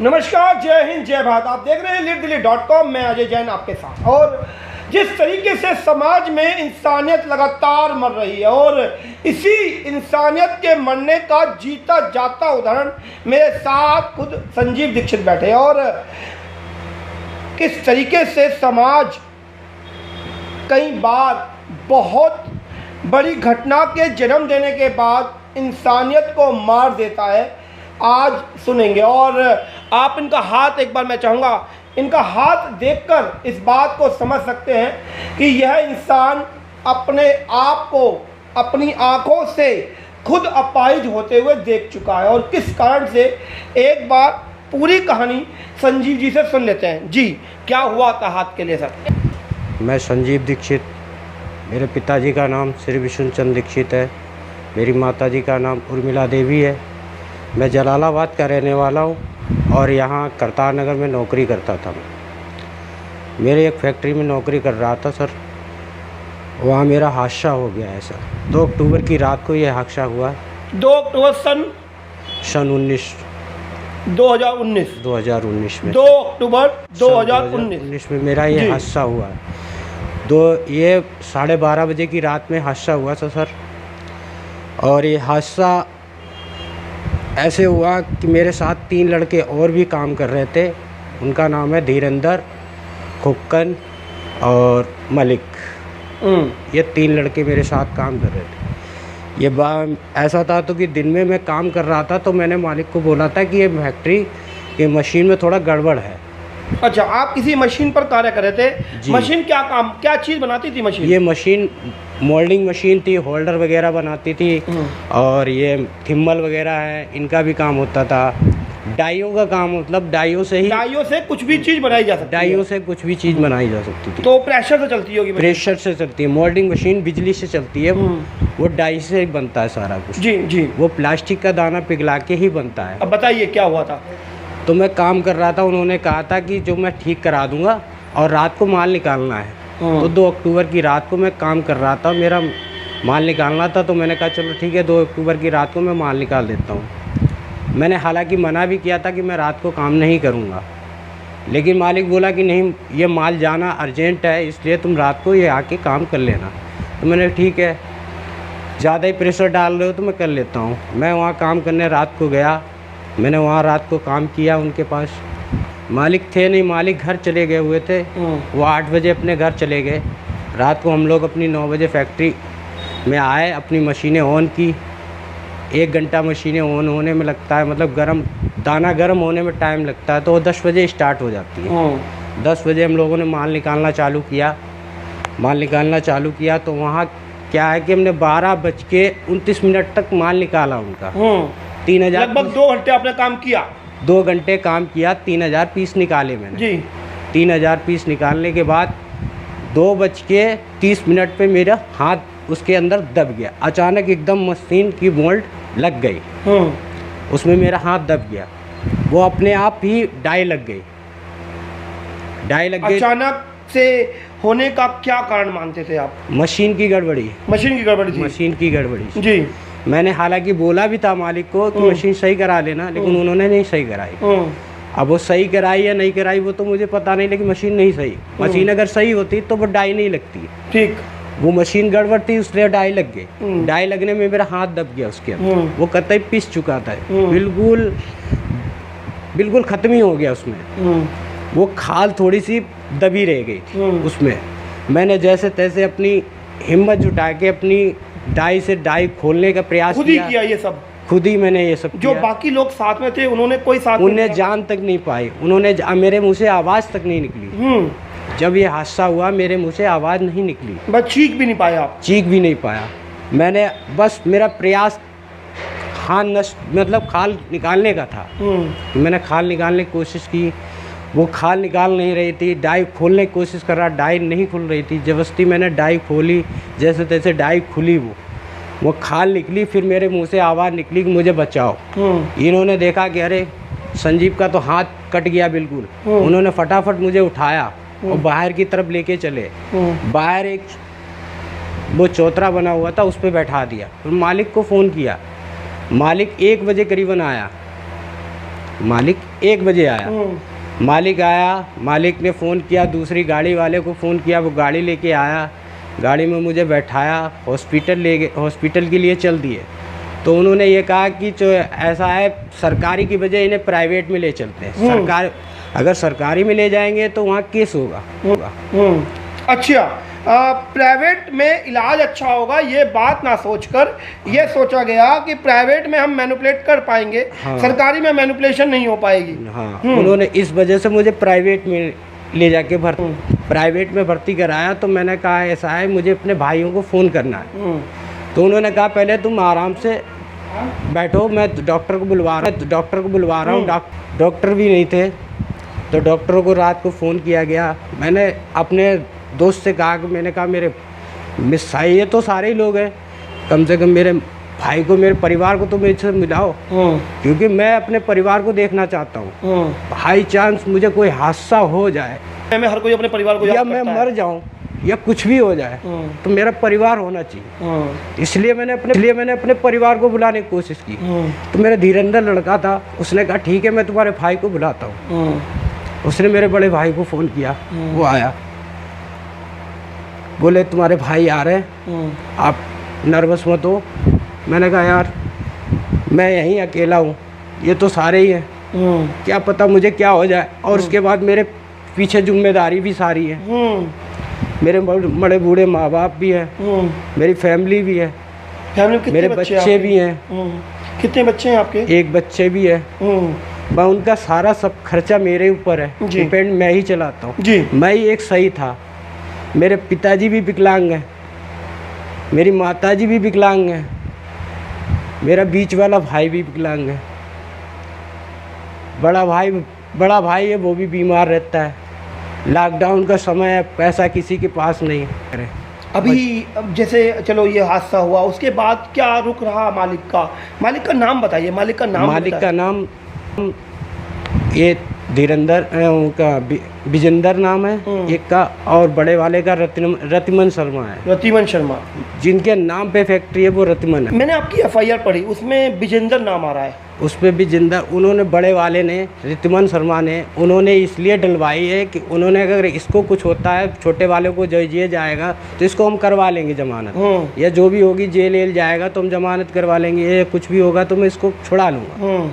नमस्कार, जय हिंद, जय भारत। आप देख रहे हैं लीडदिल्ली.com। मैं अजय जैन आपके साथ। और जिस तरीके से समाज में इंसानियत लगातार मर रही है और इसी इंसानियत के मरने का जीता जाता उदाहरण मेरे साथ खुद संजीव दीक्षित बैठे हैं। और किस तरीके से समाज कई बार बहुत बड़ी घटना के जन्म देने के बाद इंसानियत को मार देता है, आज सुनेंगे। और आप इनका हाथ एक बार मैं चाहूँगा, इनका हाथ देखकर इस बात को समझ सकते हैं कि यह इंसान अपने आप को अपनी आंखों से खुद अपाहिज होते हुए देख चुका है और किस कारण से। एक बार पूरी कहानी संजीव जी से सुन लेते हैं। जी, क्या हुआ था हाथ के लिए सर? मैं संजीव दीक्षित, मेरे पिताजी का नाम श्री विष्णुचंद्र दीक्षित है, मेरी माताजी का नाम उर्मिला देवी है। मैं जलालाबाद का रहने वाला हूँ और यहाँ करतार नगर में नौकरी करता था। मेरे एक फैक्ट्री में नौकरी कर रहा था सर, वहाँ मेरा हादसा हो गया है सर। 2 अक्टूबर की रात को यह हादसा हुआ है। 2 अक्टूबर सन 2019 में 2 अक्टूबर 2019 में मेरा ये हादसा हुआ है। ये 12:30 बजे की रात में हादसा हुआ था सर। और ये हादसा ऐसे हुआ कि मेरे साथ 3 लड़के और भी काम कर रहे थे। उनका नाम है धीरेंद्र, खुक्कन और मलिक। ये 3 लड़के मेरे साथ काम कर रहे थे। ये ऐसा था तो कि दिन में मैं काम कर रहा था तो मैंने मालिक को बोला था कि ये फैक्ट्री की मशीन में थोड़ा गड़बड़ है। अच्छा, आप किसी मशीन पर कार्य कर रहे थे? मशीन क्या चीज़ बनाती थी मशीन? ये मशीन मोल्डिंग मशीन थी, होल्डर वगैरह बनाती थी और ये थिम्बल वगैरह है, इनका भी काम होता था। डाइयों का काम, मतलब डाइयों से कुछ भी चीज़ बनाई जा सकती है। डाइयों से कुछ भी चीज़ बनाई जा सकती थी। तो प्रेशर से चलती होगी? प्रेशर से चलती है। मोल्डिंग मशीन बिजली से चलती है, वो डाई से बनता है सारा कुछ। जी। वो प्लास्टिक का दाना पिघला के ही बनता है। अब बताइए क्या हुआ था? तो मैं काम कर रहा था, उन्होंने कहा था कि जो मैं ठीक करा दूंगा और रात को माल निकालना है। तो 2 अक्टूबर की रात को मैं काम कर रहा था, मेरा माल निकालना था। तो मैंने कहा चलो ठीक है, 2 अक्टूबर की रात को मैं माल निकाल देता हूँ। मैंने हालांकि मना भी किया था कि मैं रात को काम नहीं करूँगा, लेकिन मालिक बोला कि नहीं, ये माल जाना अर्जेंट है, इसलिए तुम रात को ये आके काम कर लेना। तो मैंने ठीक है, ज़्यादा ही प्रेशर डाल रहे हो तो मैं कर लेता हूँ। मैं वहाँ काम करने रात को गया। मैंने वहाँ रात को काम किया। उनके पास मालिक थे नहीं, मालिक घर चले गए हुए थे। वो 8 बजे अपने घर चले गए। रात को हम लोग अपनी 9 बजे फैक्ट्री में आए, अपनी मशीनें ऑन की। 1 घंटा मशीनें ऑन होने में लगता है, मतलब दाना गर्म होने में टाइम लगता है। तो वो 10 बजे स्टार्ट हो जाती है। 10 बजे हम लोगों ने माल निकालना चालू किया। तो वहाँ क्या है कि हमने 12:29 तक माल निकाला उनका। 3000, लगभग 2 घंटे आपने काम किया? 2 घंटे काम किया। 3000 पीस निकाले मैंने जी। 3000 पीस निकालने के बाद 2:30 पे मेरा हाथ उसके अंदर दब गया। अचानक एकदम मशीन की मोल्ड लग गई, उसमें मेरा हाथ दब गया। वो अपने आप ही डाई लग गई। अचानक से होने का क्या कारण मानते थे आप? मशीन की गड़बड़ी थी जी। मैंने हालांकि बोला भी था मालिक को कि मशीन सही करा लेना, लेकिन उन्होंने नहीं सही कराई। अब वो सही कराई या नहीं कराई वो तो मुझे पता नहीं, लेकिन मशीन नहीं सही। मशीन अगर सही होती तो वो डाई नहीं लगती। ठीक, वो मशीन गड़बड़ थी, इसलिए डाई लग गई। डाई लगने में मेरा हाथ दब गया उसके अंदर। वो कतई पिस चुका था, बिल्कुल खत्म ही हो गया उसमें। वो खाल थोड़ी सी दबी रह गई थी उसमें। मैंने जैसे तैसे अपनी हिम्मत जुटा के अपनी डाई से डाई खोलने का प्रयास किया। ये सब खुद ही मैंने ये सब जो किया। बाकी लोग साथ में थे उन्होंने कोई साथ उन्हें जान तक नहीं पाई, मेरे मुंह से आवाज़ तक नहीं निकली। जब ये हादसा हुआ मेरे मुंह से आवाज़ नहीं निकली। बस चीख भी नहीं पाया? मैंने बस मेरा प्रयास मतलब खाल निकालने का था। मैंने खाल निकालने की कोशिश की, वो खाल निकाल नहीं रही थी। डाई खोलने की कोशिश कर रहा, डाई नहीं खुल रही थी। जबरदस्ती मैंने डाई खोली, जैसे तैसे डाई खुली, वो खाल निकली। फिर मेरे मुंह से आवाज़ निकली कि मुझे बचाओ। इन्होंने देखा कि अरे संजीव का तो हाथ कट गया बिल्कुल। उन्होंने फटाफट मुझे उठाया और बाहर की तरफ लेके चले। बाहर एक वो चौतरा बना हुआ था, उस पर बैठा दिया। फिर मालिक को फ़ोन किया। मालिक 1 बजे करीबन आया। मालिक 1 बजे आया। मालिक आया, मालिक ने फ़ोन किया, दूसरी गाड़ी वाले को फ़ोन किया, वो गाड़ी लेके आया, गाड़ी में मुझे बैठाया, हॉस्पिटल ले गए, हॉस्पिटल के लिए चल दिए। तो उन्होंने ये कहा कि जो ऐसा है सरकारी की बजाय इन्हें प्राइवेट में ले चलते हैं। सरकार अगर सरकारी में ले जाएंगे तो वहाँ केस होगा। अच्छा, प्राइवेट में इलाज अच्छा होगा ये बात ना सोचकर ये सोचा गया कि प्राइवेट में हम मैनिपुलेट कर पाएंगे, हाँ। सरकारी में मैनिपुलेशन नहीं हो पाएगी। हाँ, उन्होंने इस वजह से मुझे प्राइवेट में ले जाके प्राइवेट में भर्ती कराया। तो मैंने कहा ऐसा है मुझे अपने भाइयों को फ़ोन करना है। तो उन्होंने कहा पहले तुम आराम से बैठो, मैं डॉक्टर को बुलवा रहा हूँ। डॉक्टर भी नहीं थे, तो डॉक्टरों को रात को फ़ोन किया गया। मैंने अपने दोस्त से कहा कि मैंने कहा मेरे मिस ये तो सारे ही लोग हैं, कम से कम मेरे भाई को, मेरे परिवार को तो मेरे से मिलाओ, क्योंकि मैं अपने परिवार को देखना चाहता हूँ। बाई चांस मुझे कोई हादसा हो जाए, मैं हर कोई अपने परिवार को या मैं मर जाऊँ या कुछ भी हो जाए, तो मेरा परिवार होना चाहिए। इसलिए मैंने अपने परिवार को बुलाने की कोशिश की। तो मेरा धीरेंद्र लड़का था, उसने कहा ठीक है मैं तुम्हारे भाई को बुलाता हूँ। उसने मेरे बड़े भाई को फ़ोन किया, वो आया, बोले तुम्हारे भाई आ रहे हैं, आप नर्वस मत हो। मैंने कहा यार मैं यहीं अकेला हूँ, ये तो सारे ही हैं, क्या पता मुझे क्या हो जाए। और उसके बाद मेरे पीछे जिम्मेदारी भी सारी है, मेरे बड़े बूढ़े माँ बाप भी हैं, मेरी फैमिली भी है, मेरे बच्चे भी हैं। कितने बच्चे हैं आपके? 1 बच्चे भी है। मैं उनका सारा सब खर्चा मेरे ऊपर है, डिपेंड मैं ही चलाता हूँ। मैं ही एक सही था, मेरे पिताजी भी विकलांग हैं, मेरी माताजी भी विकलांग हैं, मेरा बीच वाला भाई भी विकलांग है, बड़ा भाई है वो भी बीमार रहता है। लॉकडाउन का समय है, पैसा किसी के पास नहीं है। अभी अब जैसे चलो ये हादसा हुआ, उसके बाद क्या रुख रहा मालिक का नाम बताइए। मालिक का नाम ये धीरेंद्र उनका विजेंद्र नाम है एक का, और बड़े वाले का रतिमन शर्मा है। रतिमन शर्मा जिनके नाम पे फैक्ट्री है वो रतिमन है। मैंने आपकी FIR पढ़ी, उसमें विजेंद्र नाम आ रहा है। उसमें विजेंद्र उन्होंने बड़े वाले ने, रतिमन शर्मा ने, उन्होंने इसलिए डलवाई है कि उन्होंने अगर इसको कुछ होता है, छोटे वाले को जिया जाएगा तो इसको हम करवा लेंगे जमानत, या जो भी होगी जेल जाएगा तो हम जमानत करवा लेंगे, या कुछ भी होगा तो मैं इसको छुड़ा लूँगा।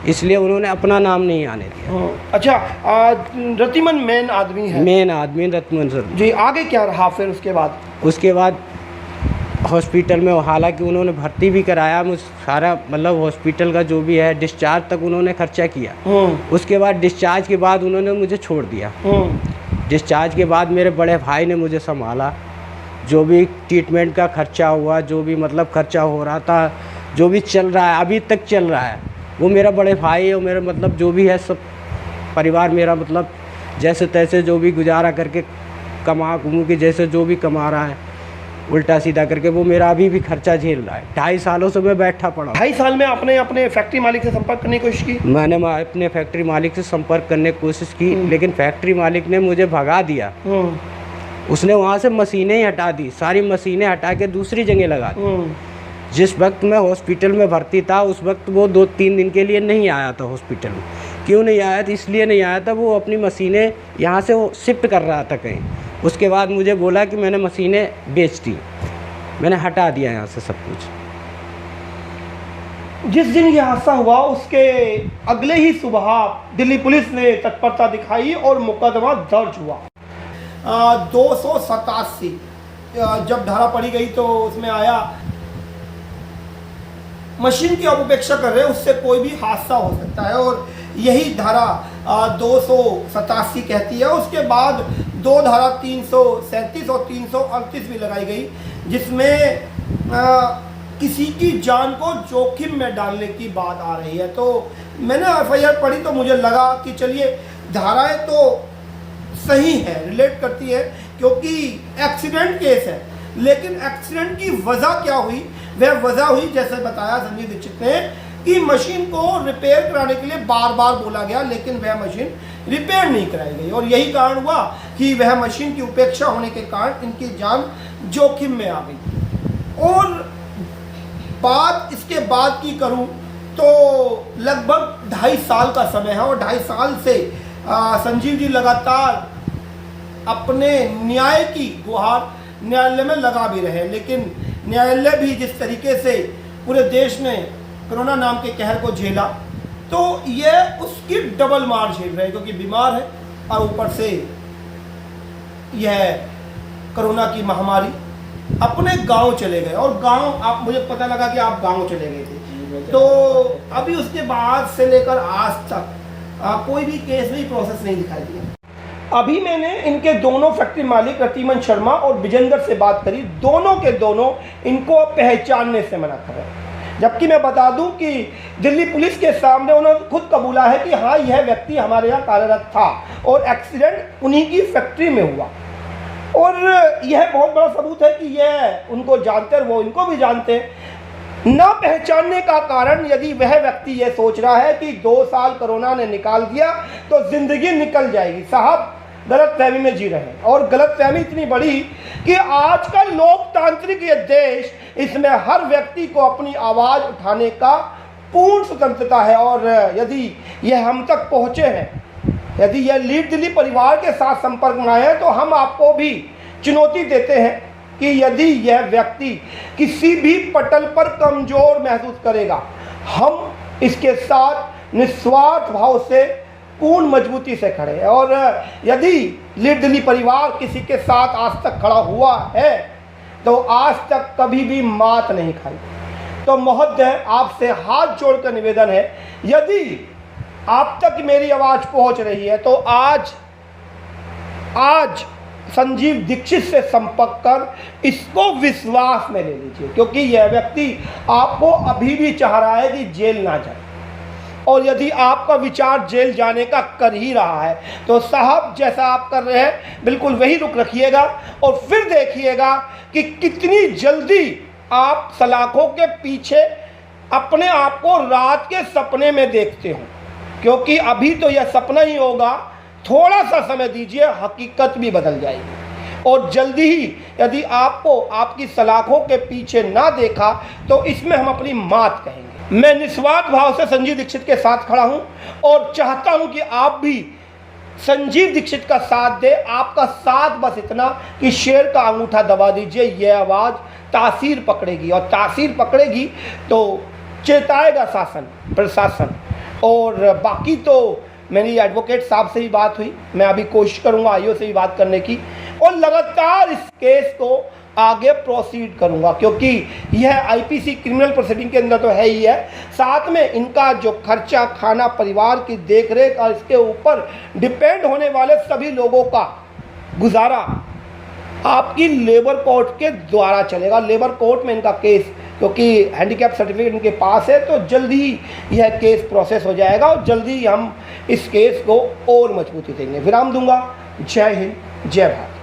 इसलिए उन्होंने अपना नाम नहीं आने दिया। अच्छा, रतिमन मेन आदमी है? मेन आदमी रतिमन शर्मा जी। आगे क्या रहा फिर उसके बाद? हॉस्पिटल में हालांकि उन्होंने भर्ती भी कराया, मुझ सारा मतलब हॉस्पिटल का जो भी है डिस्चार्ज तक उन्होंने खर्चा किया। उसके बाद डिस्चार्ज के बाद उन्होंने मुझे छोड़ दिया। डिस्चार्ज के बाद मेरे बड़े भाई ने मुझे संभाला, जो भी ट्रीटमेंट का खर्चा हुआ, जो भी मतलब खर्चा हो रहा था, जो भी चल रहा है अभी तक चल रहा है, वो मेरा बड़े भाई है। और मेरा मतलब जो भी है सब परिवार मेरा मतलब जैसे तैसे जो भी गुजारा करके कमा के जैसे जो भी कमा रहा है उल्टा सीधा करके वो मेरा अभी भी खर्चा झेल रहा है। 2.5 सालों से मैं बैठा पड़ा। 2.5 साल में आपने अपने फैक्ट्री मालिक से संपर्क करने की कोशिश की? मैंने अपने फैक्ट्री मालिक से संपर्क करने की कोशिश की, लेकिन फैक्ट्री मालिक ने मुझे भगा दिया। उसने वहाँ से मशीनें ही हटा दी, सारी मशीनें हटा के दूसरी जगह लगा दी। जिस वक्त मैं हॉस्पिटल में भर्ती था उस वक्त वो 2-3 दिन के लिए नहीं आया था हॉस्पिटल में। क्यों नहीं आया था? इसलिए नहीं आया था, वो अपनी मशीनें यहाँ से वो शिफ्ट कर रहा था कहीं। उसके बाद मुझे बोला कि मैंने मशीनें बेच दी, मैंने हटा दिया यहाँ से सब कुछ। जिस दिन ये हादसा हुआ उसके अगले ही सुबह दिल्ली पुलिस ने तत्परता दिखाई और मुकदमा दर्ज हुआ। 287 जब धारा पड़ी गई तो उसमें आया मशीन की अपेक्षा कर रहे हैं उससे कोई भी हादसा हो सकता है, और यही धारा 287 कहती है। उसके बाद 2 धारा 337 और 338 भी लगाई गई, जिसमें किसी की जान को जोखिम में डालने की बात आ रही है। तो मैंने FIR पढ़ी तो मुझे लगा कि चलिए धाराएं तो सही है, रिलेट करती है, क्योंकि एक्सीडेंट केस है। लेकिन एक्सीडेंट की वजह क्या हुई? वह वजह हुई जैसे बताया संजय दीक्षित ने कि मशीन को रिपेयर कराने के लिए बार बार बोला गया, लेकिन वह मशीन रिपेयर नहीं कराई गई, और यही कारण हुआ कि वह मशीन की उपेक्षा होने के कारण इनकी जान जोखिम में आ गई। और बात इसके बाद की करूं तो लगभग 2.5 साल का समय है और 2.5 साल से संजीव जी लगातार अपने न्याय की गुहार न्यायालय में लगा भी रहे हैं, लेकिन न्यायालय भी जिस तरीके से पूरे देश ने कोरोना नाम के कहर को झेला, तो ये उसकी डबल मार झेल रहे हैं, क्योंकि बीमार है और ऊपर से यह कोरोना की महामारी। अपने गांव चले गए और गांव, आप, मुझे पता लगा कि आप गांव चले गए थे, तो अभी उसके बाद से लेकर आज तक कोई भी केस नहीं, प्रोसेस नहीं दिखाई दिया। अभी मैंने इनके दोनों फैक्ट्री मालिक रतिमन शर्मा और विजेंद्र से बात करी, दोनों के दोनों इनको पहचानने से मना कर रहे हैं। जबकि मैं बता दूं कि दिल्ली पुलिस के सामने उन्होंने खुद कबूला है कि हाँ, यह व्यक्ति हमारे यहाँ कार्यरत था और एक्सीडेंट उन्हीं की फैक्ट्री में हुआ, और यह बहुत बड़ा सबूत है कि यह उनको जानते हैं, वो इनको भी जानते हैं। ना पहचानने का कारण, यदि वह व्यक्ति यह सोच रहा है कि 2 साल कोरोना ने निकाल दिया तो ज़िंदगी निकल जाएगी, साहब गलतफहमी में जी रहे हैं। और गलतफहमी इतनी बड़ी कि आज का लोकतांत्रिक ये देश, इसमें हर व्यक्ति को अपनी आवाज़ उठाने का पूर्ण स्वतंत्रता है। और यदि यह हम तक पहुँचे हैं, यदि यह लीड दिल्ली परिवार के साथ संपर्क में आए हैं, तो हम आपको भी चुनौती देते हैं कि यदि यह व्यक्ति किसी भी पटल पर कमज़ोर महसूस करेगा, हम इसके साथ निस्वार्थ भाव से पूर्ण मजबूती से खड़े हैं। और यदि लीड दिल्ली परिवार किसी के साथ आज तक खड़ा हुआ है, तो आज तक कभी भी मात नहीं खाई। तो महोदय, आपसे हाथ जोड़कर निवेदन है, यदि आप तक मेरी आवाज़ पहुंच रही है, तो आज संजीव दीक्षित से संपर्क कर इसको विश्वास में ले लीजिए, क्योंकि यह व्यक्ति आपको अभी भी चाह रहा है कि जेल ना जाए। और यदि आपका विचार जेल जाने का कर ही रहा है, तो साहब जैसा आप कर रहे हैं बिल्कुल वही रुख रखिएगा, और फिर देखिएगा कि कितनी जल्दी आप सलाखों के पीछे अपने आप को रात के सपने में देखते हो। क्योंकि अभी तो यह सपना ही होगा, थोड़ा सा समय दीजिए, हकीकत भी बदल जाएगी। और जल्दी ही यदि आपको आपकी सलाखों के पीछे ना देखा, तो इसमें हम अपनी मात कहेंगे। मैं निस्वार्थ भाव से संजीव दीक्षित के साथ खड़ा हूं और चाहता हूं कि आप भी संजीव दीक्षित का साथ दे। आपका साथ बस इतना कि शेर का अंगूठा दबा दीजिए, यह आवाज़ तासीर पकड़ेगी, और तासीर पकड़ेगी तो चेताएगा शासन प्रशासन। और बाकी तो मेरी एडवोकेट साहब से ही बात हुई, मैं अभी कोशिश करूंगा आईओ से भी बात करने की, और लगातार इस केस को आगे प्रोसीड करूंगा, क्योंकि यह आईपीसी क्रिमिनल प्रोसीडिंग के अंदर तो है ही है, साथ में इनका जो खर्चा, खाना, परिवार की देखरेख और इसके ऊपर डिपेंड होने वाले सभी लोगों का गुजारा आपकी लेबर कोर्ट के द्वारा चलेगा। लेबर कोर्ट में इनका केस, क्योंकि हैंडीकैप सर्टिफिकेट इनके पास है, तो जल्दी ही यह केस प्रोसेस हो जाएगा और जल्दी ही हम इस केस को और मजबूती देंगे। विराम दूंगा। जय हिंद, जय भारत।